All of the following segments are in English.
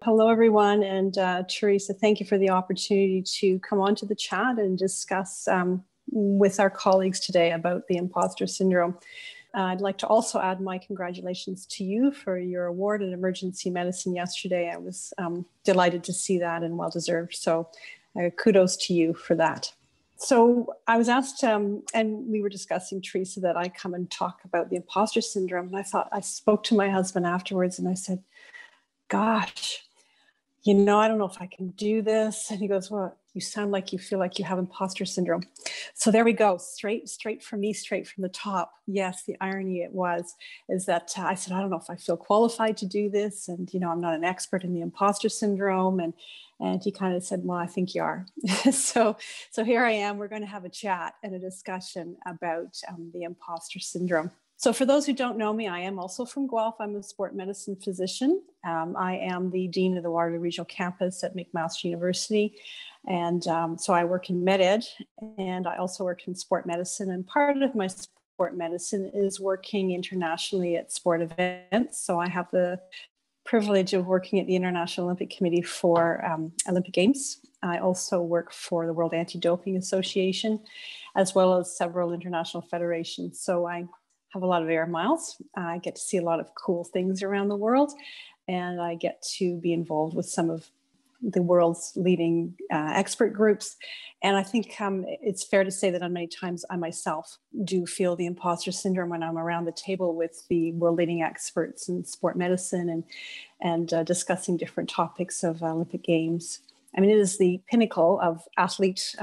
Hello, everyone. And Teresa, thank you for the opportunity to come on to the chat and discuss with our colleagues today about the imposter syndrome. I'd like to also add my congratulations to you for your award in emergency medicine yesterday. I was delighted to see that and well-deserved. So kudos to you for that. So I was asked, and we were discussing, Teresa, that I come and talk about the imposter syndrome. And I spoke to my husband afterwards and I said, gosh, I don't know if I can do this. And he goes, well, you sound like you feel like you have imposter syndrome. So there we go. Straight from me, straight from the top. Yes, the irony is that I said, I don't know if I feel qualified to do this. And, I'm not an expert in the imposter syndrome. And he kind of said, well, I think you are. So here I am. We're going to have a chat and a discussion about the imposter syndrome. So for those who don't know me, I am also from Guelph. I'm a sport medicine physician. I am the Dean of the Waterloo Regional Campus at McMaster University. And so I work in med ed, and I also work in sport medicine. And part of my sport medicine is working internationally at sport events. So I have the privilege of working at the International Olympic Committee for Olympic Games. I also work for the World Anti-Doping Association, as well as several international federations. So I have a lot of air miles. I get to see a lot of cool things around the world, and I get to be involved with some of the world's leading expert groups. And I think it's fair to say that on many times I myself do feel the imposter syndrome when I'm around the table with the world leading experts in sport medicine and discussing different topics of Olympic Games. I mean, it is the pinnacle of athlete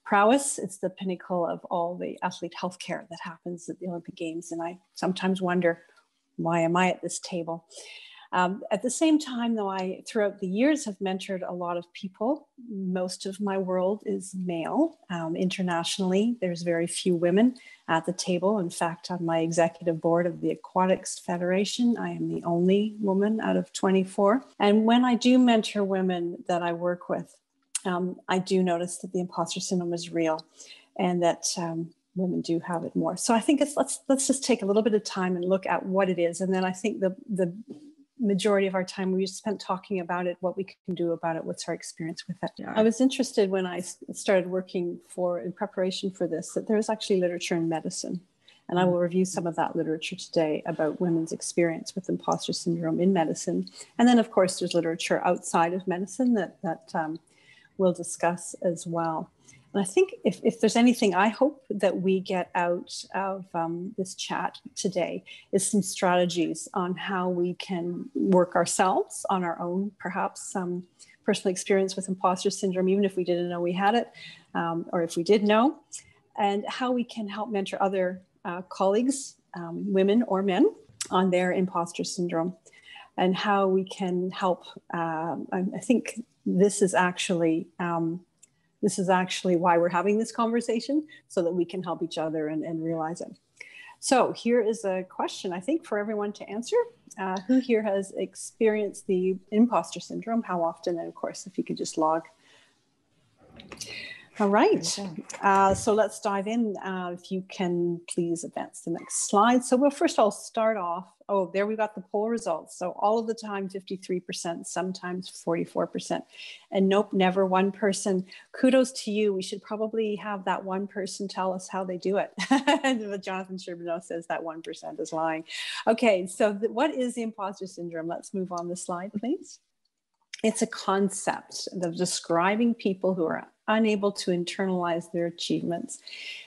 prowess. It's the pinnacle of all the athlete healthcare that happens at the Olympic Games. And I sometimes wonder, why am I at this table? At the same time, though, I, throughout the years, have mentored a lot of people. Most of my world is male. Internationally, there's very few women at the table. In fact, on my executive board of the Aquatics Federation, I am the only woman out of 24. And when I do mentor women that I work with, I do notice that the imposter syndrome is real, and that women do have it more. So I think let's just take a little bit of time and look at what it is. And then I think the majority of our time we spent talking about it, what we can do about it, what's our experience with it. Yeah. I was interested when I started working in preparation for this, that there is actually literature in medicine. And I will review some of that literature today about women's experience with imposter syndrome in medicine. And then, of course, there's literature outside of medicine that we'll discuss as well. And I think if there's anything I hope that we get out of this chat today is some strategies on how we can work ourselves on our own, perhaps some personal experience with imposter syndrome, even if we didn't know we had it, or if we did know, and how we can help mentor other colleagues, women or men, on their imposter syndrome, and how we can help. I think this is actually why we're having this conversation, so that we can help each other and realize it. So here is a question, I think, for everyone to answer. Who here has experienced the imposter syndrome? How often? And of course, if you could just log. All right, so let's dive in. If you can please advance the next slide. So we'll first all start off. Oh, there we got the poll results. So all of the time, 53%, sometimes 44%. And nope, never one person. Kudos to you. We should probably have that one person tell us how they do it. And Jonathan Charbonneau says that 1% is lying. Okay, so what is the imposter syndrome? Let's move on the slide, please. It's a concept of describing people who are unable to internalize their achievements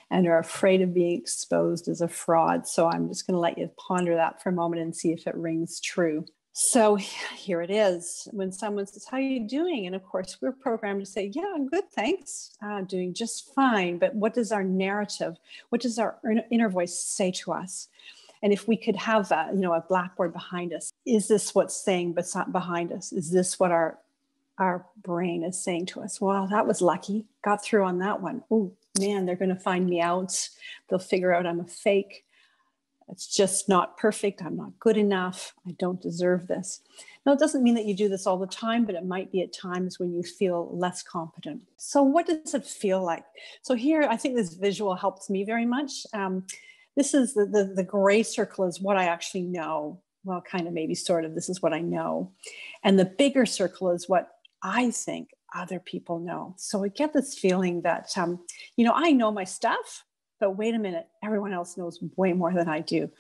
and are afraid of being exposed as a fraud. So I'm just going to let you ponder that for a moment and see if it rings true. So here it is. When someone says, how are you doing? And of course, we're programmed to say, yeah, I'm good, thanks. Doing just fine. But what does our narrative, what does our inner voice say to us? And if we could have a blackboard behind us, is this what's saying behind us? Is this what our brain is saying to us? Well, that was lucky. Got through on that one. Oh, man, they're going to find me out. They'll figure out I'm a fake. It's just not perfect. I'm not good enough. I don't deserve this. Now, it doesn't mean that you do this all the time, but it might be at times when you feel less competent. So what does it feel like? So here, I think this visual helps me very much. this is the gray circle is what I actually know. Well, kind of, maybe sort of, this is what I know. And the bigger circle is what I think other people know. So I get this feeling that, I know my stuff, but wait a minute, everyone else knows way more than I do.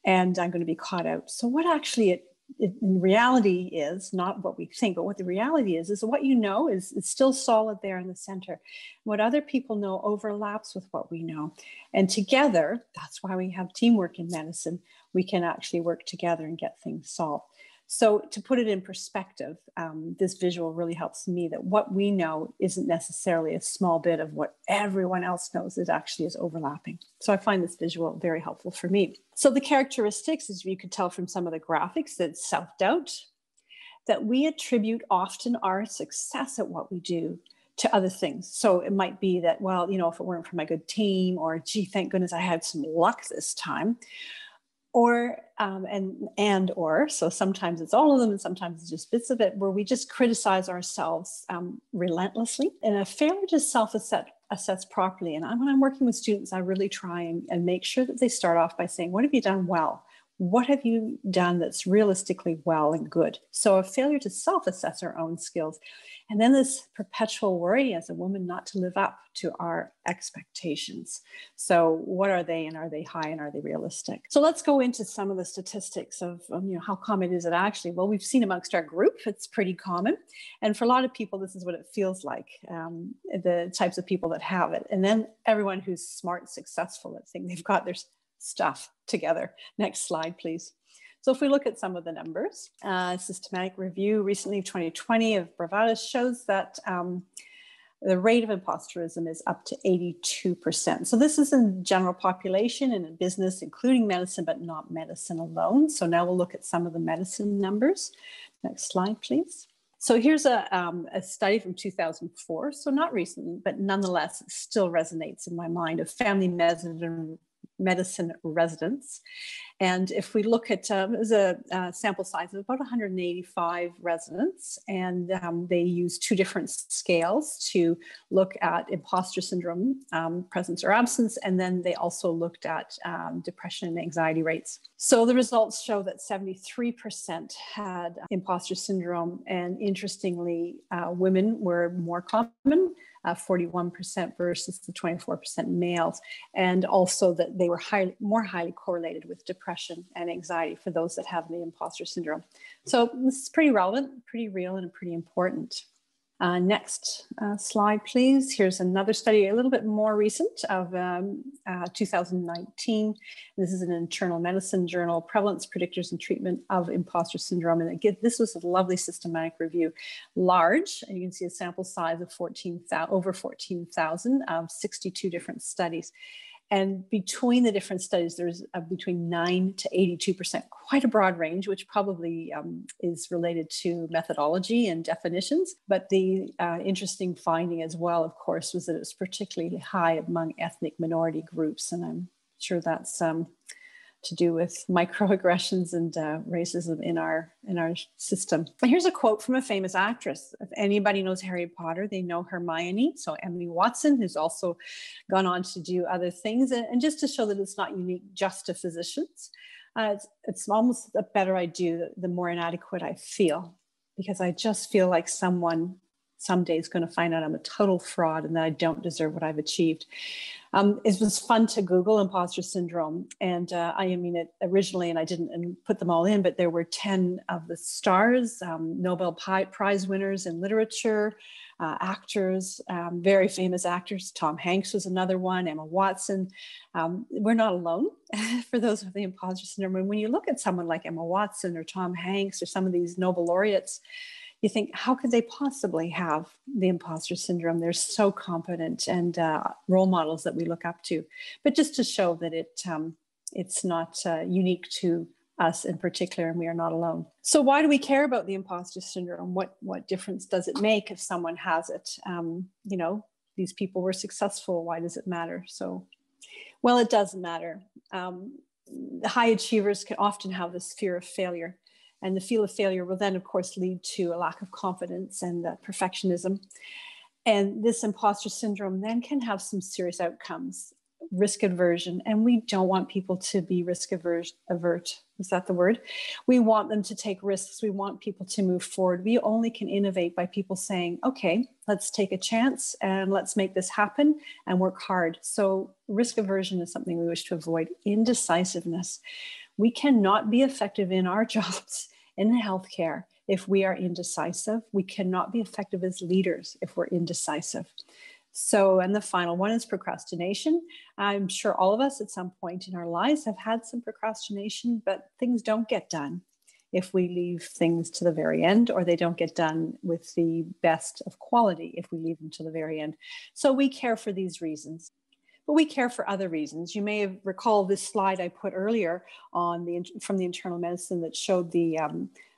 And I'm going to be caught out. So what actually it in reality is, not what we think, but what the reality is what you know is still solid there in the center. What other people know overlaps with what we know. And together, that's why we have teamwork in medicine. We can actually work together and get things solved. So to put it in perspective, this visual really helps me that what we know isn't necessarily a small bit of what everyone else knows. It actually is overlapping. So I find this visual very helpful for me. So the characteristics, as you could tell from some of the graphics, that self-doubt, that we attribute often our success at what we do to other things. So it might be that, well, if it weren't for my good team, or gee, thank goodness I had some luck this time. Or, so sometimes it's all of them and sometimes it's just bits of it, where we just criticize ourselves relentlessly. And a failure to self-assess properly. And when I'm working with students, I really try and make sure that they start off by saying, what have you done well? What have you done that's realistically well and good? So a failure to self-assess our own skills. And then this perpetual worry as a woman not to live up to our expectations. So what are they, and are they high, and are they realistic? So let's go into some of the statistics of how common is it actually? Well, we've seen amongst our group, it's pretty common. And for a lot of people, this is what it feels like, the types of people that have it. And then everyone who's smart, successful, that think they've got their stuff together. Next slide, please. So if we look at some of the numbers, systematic review recently 2020 of Bravardis shows that the rate of imposterism is up to 82%. So this is in general population and in business, including medicine, but not medicine alone. So now we'll look at some of the medicine numbers. Next slide, please. So here's a study from 2004. So not recent, but nonetheless, it still resonates in my mind, of family medicine residents. And if we look at, there's a sample size of about 185 residents, and they use two different scales to look at imposter syndrome, presence or absence, and then they also looked at depression and anxiety rates. So the results show that 73% had imposter syndrome, and interestingly, women were more common, 41% versus the 24% males, and also that they were more highly correlated with depression and anxiety for those that have the imposter syndrome. So this is pretty relevant, pretty real, and pretty important. Next slide, please. Here's another study, a little bit more recent, of 2019. This is an internal medicine journal, Prevalence, Predictors, and Treatment of Imposter Syndrome. And again, this was a lovely systematic review, large, and you can see a sample size of over 14,000 of 62 different studies. And between the different studies, there's between 9 to 82%, quite a broad range, which probably is related to methodology and definitions. But the interesting finding as well, of course, was that it was particularly high among ethnic minority groups. And I'm sure that's to do with microaggressions and racism in our system. But here's a quote from a famous actress. If anybody knows Harry Potter, they know Hermione. So Emily Watson, who's also gone on to do other things. And just to show that it's not unique just to physicians, it's almost the better I do, the more inadequate I feel, because I just feel like someone someday is going to find out I'm a total fraud and that I don't deserve what I've achieved. It was fun to Google imposter syndrome. And originally, and I didn't put them all in, but there were 10 of the stars, Nobel Prize winners in literature, actors, very famous actors. Tom Hanks was another one, Emma Watson. We're not alone for those with the imposter syndrome. And when you look at someone like Emma Watson or Tom Hanks or some of these Nobel laureates, you think, how could they possibly have the imposter syndrome? They're so competent and role models that we look up to. But just to show that it's not unique to us in particular, and we are not alone. So why do we care about the imposter syndrome? What difference does it make if someone has it? These people were successful. Why does it matter? So, well, it does matter. The high achievers can often have this fear of failure. And the fear of failure will then, of course, lead to a lack of confidence and perfectionism. And this imposter syndrome then can have some serious outcomes. risk aversion, and we don't want people to be risk avert. Is that the word? We want them to take risks. We want people to move forward. We only can innovate by people saying, okay, let's take a chance and let's make this happen and work hard. So risk aversion is something we wish to avoid. Indecisiveness. We cannot be effective in our jobs in healthcare if we are indecisive. We cannot be effective as leaders if we're indecisive. So, and the final one is procrastination. I'm sure all of us at some point in our lives have had some procrastination, but things don't get done if we leave things to the very end, or they don't get done with the best of quality if we leave them to the very end. So we care for these reasons. But we care for other reasons. You may have recalled this slide I put earlier from the internal medicine that showed the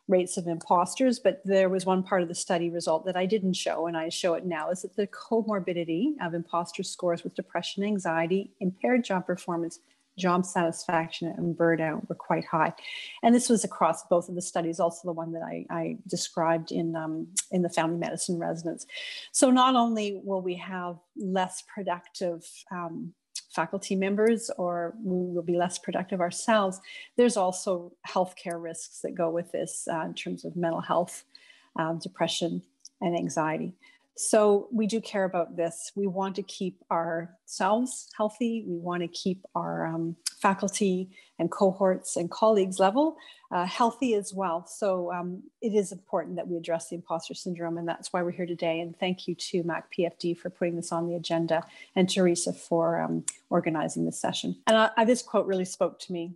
rates of imposters, but there was one part of the study result that I didn't show, and I show it now, is that the comorbidity of imposter scores with depression, anxiety, impaired job performance, job satisfaction, and burnout were quite high. And this was across both of the studies, also the one that I described in the family medicine residence. So not only will we have less productive faculty members, or we will be less productive ourselves, there's also healthcare risks that go with this in terms of mental health, depression, and anxiety. So we do care about this. We want to keep ourselves healthy. We want to keep our faculty and cohorts and colleagues level healthy as well. So it is important that we address the imposter syndrome, and that's why we're here today. And thank you to MacPFD for putting this on the agenda, and Teresa for organizing this session. And this quote really spoke to me.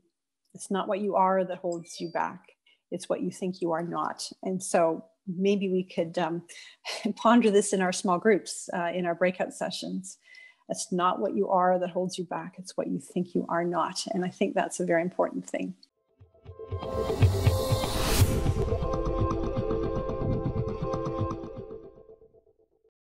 It's not what you are that holds you back. It's what you think you are not. And so maybe we could ponder this in our small groups, in our breakout sessions. It's not what you are that holds you back. It's what you think you are not. And I think that's a very important thing.